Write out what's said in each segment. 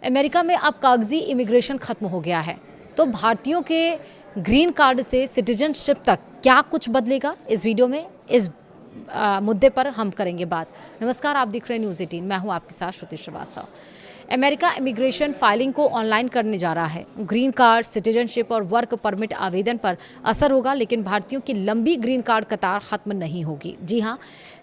America में अब कागजी इमिग्रेशन खत्म हो गया है, तो भारतीयों के ग्रीन कार्ड से सिटीजनशिप तक क्या कुछ बदलेगा? इस वीडियो में इस मुद्दे पर हम करेंगे बात। नमस्कार, आप देख रहे हैं न्यूज़ 18। मैं हूं आपके साथ श्रुति श्रीवास्तव। अमेरिका इमिग्रेशन फाइलिंग को ऑनलाइन करने जा रहा है। ग्रीन कार्ड, सिटीजनशिप और वर्क परमिट आवेदन पर असर होगा, लेकिन भारतीयों की लंबी ग्रीन कार्ड कतार खत्म नहीं होगी। जी हाँ,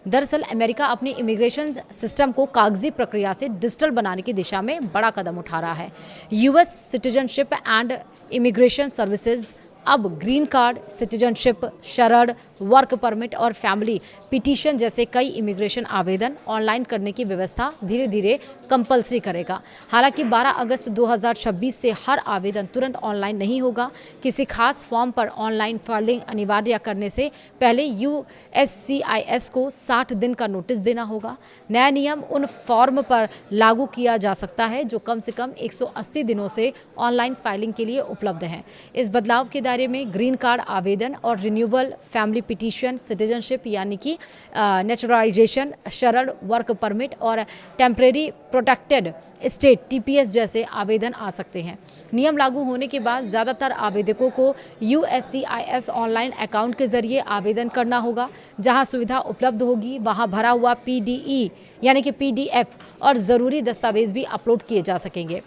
दरअसल अमेरिका अपने इमिग्रेशन सिस्टम को कागजी प्रक्रिया से डिजिटल बनाने की दिशा में बड़ा कदम उठा रहा है। US citizenship and immigration services अब ग्रीन कार्ड, सिटीजनशिप, शरण, वर्क परमिट और फैमिली पिटीशन जैसे कई इमिग्रेशन आवेदन ऑनलाइन करने की व्यवस्था धीरे धीरे कंपलसरी करेगा। हालांकि 12 अगस्त 2026 से हर आवेदन तुरंत ऑनलाइन नहीं होगा। किसी खास फॉर्म पर ऑनलाइन फाइलिंग अनिवार्य करने से पहले यूएससीआईएस को 60 दिन का नोटिस देना होगा। नया नियम उन फॉर्म पर लागू किया जा सकता है जो कम से कम 180 दिनों से ऑनलाइन फाइलिंग के लिए उपलब्ध हैं। इस बदलाव के दायरे में ग्रीन कार्ड आवेदन और रिन्यूअल, फैमिली पिटीशन, सिटीजनशिप यानी कि नेचुरलाइजेशन, शरण, वर्क परमिट और टेम्परेरी प्रोटेक्टेड स्टेट टीपीएस जैसे आवेदन आ सकते हैं। नियम लागू होने के बाद ज़्यादातर आवेदकों को यूएससीआईएस ऑनलाइन अकाउंट के जरिए आवेदन करना होगा। जहां सुविधा उपलब्ध होगी वहां भरा हुआ पीडीई यानी कि पीडीएफ और ज़रूरी दस्तावेज भी अपलोड किए जा सकेंगे।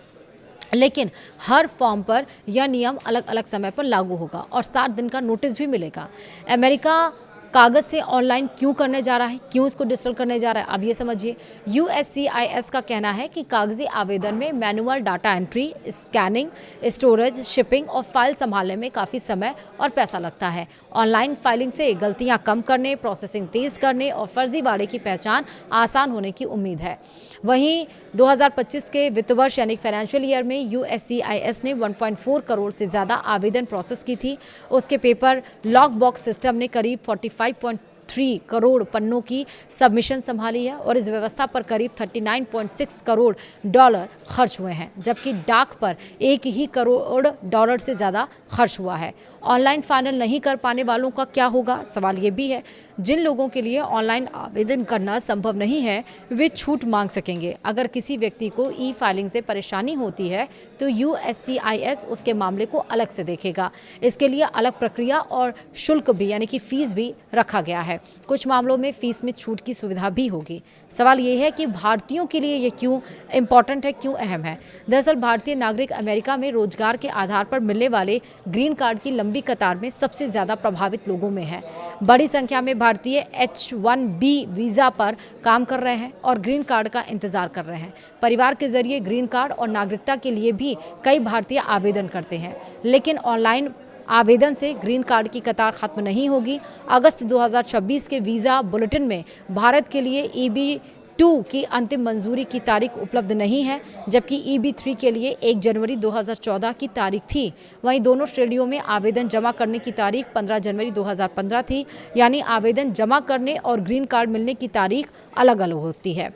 लेकिन हर फॉर्म पर यह नियम अलग अलग समय पर लागू होगा और 60 दिन का नोटिस भी मिलेगा। अमेरिका कागज से ऑनलाइन क्यों करने जा रहा है, क्यों इसको डिजिटल करने जा रहा है, अब ये समझिए। यूएससीआईएस का कहना है कि कागजी आवेदन में manual data entry, scanning, storage, shipping और फाइल संभालने में काफ़ी समय और पैसा लगता है। ऑनलाइन फाइलिंग से गलतियां कम करने, प्रोसेसिंग तेज करने और फर्जीवाड़े की पहचान आसान होने की उम्मीद है। वहीं 2025 के वित्त वर्ष यानी फाइनेंशियल ईयर में यूएससीआईएस ने 1.4 करोड़ से ज़्यादा आवेदन प्रोसेस की थी। उसके पेपर लॉक बॉक्स सिस्टम ने करीब 45.3 करोड़ पन्नों की सबमिशन संभाली है और इस व्यवस्था पर करीब 39.6 करोड़ डॉलर खर्च हुए हैं, जबकि डाक पर $1 करोड़ से ज़्यादा खर्च हुआ है। ऑनलाइन फाइनल नहीं कर पाने वालों का क्या होगा? सवाल ये भी है। जिन लोगों के लिए ऑनलाइन आवेदन करना संभव नहीं है वे छूट मांग सकेंगे। अगर किसी व्यक्ति को ई फाइलिंग से परेशानी होती है तो यूएससीआईएस उसके मामले को अलग से देखेगा। इसके लिए अलग प्रक्रिया और शुल्क भी यानी कि फीस भी रखा गया है। कुछ मामलों में फीस में छूट की सुविधा भी होगी। सवाल ये है कि भारतीयों के लिए ये क्यों इम्पोर्टेंट है, क्यों अहम है? दरअसल भारतीय नागरिक अमेरिका में रोजगार के आधार पर मिलने वाले ग्रीन कार्ड की लंबी कतार में सबसे ज़्यादा प्रभावित लोगों में है। बड़ी संख्या में भारतीय H-1B वीज़ा पर काम कर रहे हैं और ग्रीन कार्ड का इंतजार कर रहे हैं। परिवार के जरिए ग्रीन कार्ड और नागरिकता के लिए भी कई भारतीय आवेदन करते हैं, लेकिन ऑनलाइन आवेदन से ग्रीन कार्ड की कतार खत्म नहीं होगी। अगस्त 2026 के वीज़ा बुलेटिन में भारत के लिए EB-2 की अंतिम मंजूरी की तारीख उपलब्ध नहीं है, जबकि EB-3 के लिए 1 जनवरी 2014 की तारीख थी। वहीं दोनों श्रेणियों में आवेदन जमा करने की तारीख 15 जनवरी 2015 थी, यानी आवेदन जमा करने और ग्रीन कार्ड मिलने की तारीख अलग अलग होती है।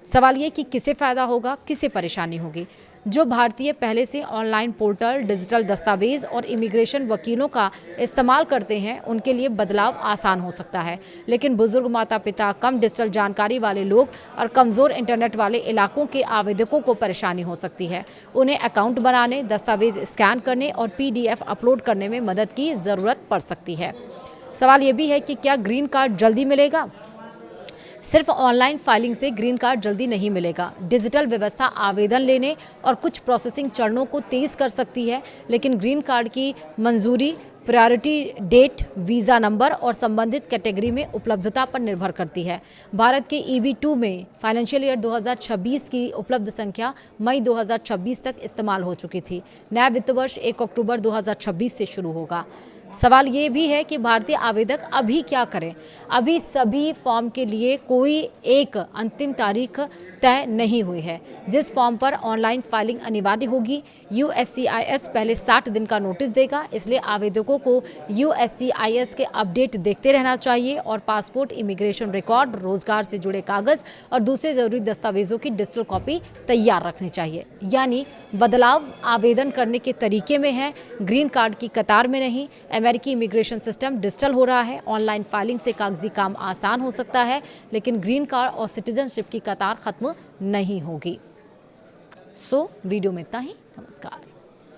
सवाल ये कि किसे फ़ायदा होगा, किसे परेशानी होगी? जो भारतीय पहले से ऑनलाइन पोर्टल, डिजिटल दस्तावेज और इमिग्रेशन वकीलों का इस्तेमाल करते हैं उनके लिए बदलाव आसान हो सकता है, लेकिन बुजुर्ग, माता पिता, कम डिजिटल जानकारी वाले लोग और कमज़ोर इंटरनेट वाले इलाकों के आवेदकों को परेशानी हो सकती है। उन्हें अकाउंट बनाने, दस्तावेज स्कैन करने और PDF अपलोड करने में मदद की ज़रूरत पड़ सकती है। सवाल ये भी है कि क्या ग्रीन कार्ड जल्दी मिलेगा? सिर्फ ऑनलाइन फाइलिंग से ग्रीन कार्ड जल्दी नहीं मिलेगा। डिजिटल व्यवस्था आवेदन लेने और कुछ प्रोसेसिंग चरणों को तेज कर सकती है, लेकिन ग्रीन कार्ड की मंजूरी प्रायोरिटी डेट, वीज़ा नंबर और संबंधित कैटेगरी में उपलब्धता पर निर्भर करती है। भारत के EB-2 में फाइनेंशियल ईयर 2026 की उपलब्ध संख्या मई 2026 तक इस्तेमाल हो चुकी थी। नया वित्त वर्ष 1 अक्टूबर 2026 से शुरू होगा। सवाल ये भी है कि भारतीय आवेदक अभी क्या करें? अभी सभी फॉर्म के लिए कोई एक अंतिम तारीख तय नहीं हुई है। जिस फॉर्म पर ऑनलाइन फाइलिंग अनिवार्य होगी, यूएससीआईएस पहले 60 दिन का नोटिस देगा, इसलिए आवेदकों को यूएससीआईएस के अपडेट देखते रहना चाहिए और पासपोर्ट, इमिग्रेशन रिकॉर्ड, रोजगार से जुड़े कागज और दूसरे जरूरी दस्तावेजों की डिजिटल कॉपी तैयार रखनी चाहिए। यानी बदलाव आवेदन करने के तरीके में है, ग्रीन कार्ड की कतार में नहीं। अमेरिकी इमिग्रेशन सिस्टम डिजिटल हो रहा है। ऑनलाइन फाइलिंग से कागजी काम आसान हो सकता है, लेकिन ग्रीन कार्ड और सिटीजनशिप की कतार खत्म नहीं होगी। सो वीडियो में इतना ही। नमस्कार।